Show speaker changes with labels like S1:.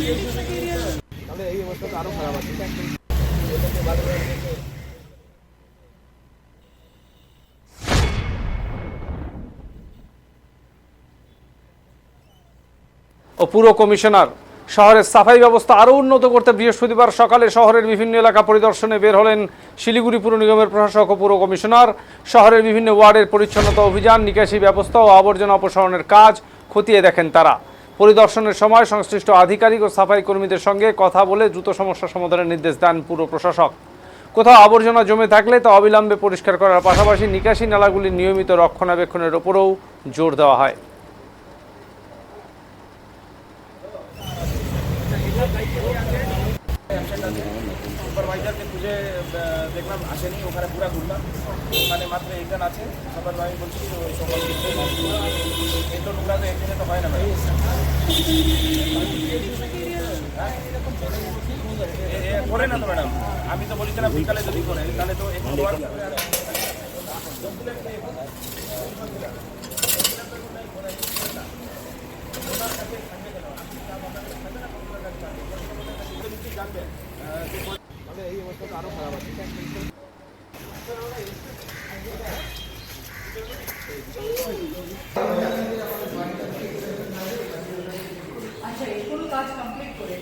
S1: তাহলে এই অবস্থা আরো খারাপ আছে।
S2: ও পুর কমিশনার শহরের সাফাই ব্যবস্থা আরও উন্নত করতে বৃহস্পতিবার সকালে শহরের বিভিন্ন এলাকা পরিদর্শনে বের হলেন শিলিগুড়ি পুর নিগমের প্রশাসক ও পুর কমিশনার। শহরের বিভিন্ন ওয়ার্ডের পরিচ্ছন্নতা অভিযান, নিকাশি ব্যবস্থা ও আবর্জনা অপসারণের কাজ খতিয়ে দেখেন তারা। পরিদর্শনের সময় সংশ্লিষ্ট আধিকারিক ও সাফাই কর্মীদের সঙ্গে কথা বলে দ্রুত সমস্যা সমাধানের নির্দেশ দেন পুর প্রশাসক। কোথাও আবর্জনা জমে থাকলে তা অবিলম্বে পরিষ্কার করার পাশাপাশি নিকাশি নালাগুলির নিয়মিত রক্ষণাবেক্ষণের ওপরও জোর দেওয়া হয়।
S1: সুপারভাইজারকে খুঁজে দেখলাম আসেনি, ওখানে পুরা ঘুরলাম, ওখানে মাত্র একজন আছে। তারপর আমি বলছি ওই সকাল এই তো নোংরা তো একদিনে তো হয় না ম্যাডাম। করে না তো ম্যাডাম, আমি তো বলেছিলাম বিকালে যদি করে তাহলে তো একটু জানবেন। তাহলে এই অবস্থা আরো খারাপ আছে।
S3: আচ্ছা, এগুলো কাজ কমপ্লিট করে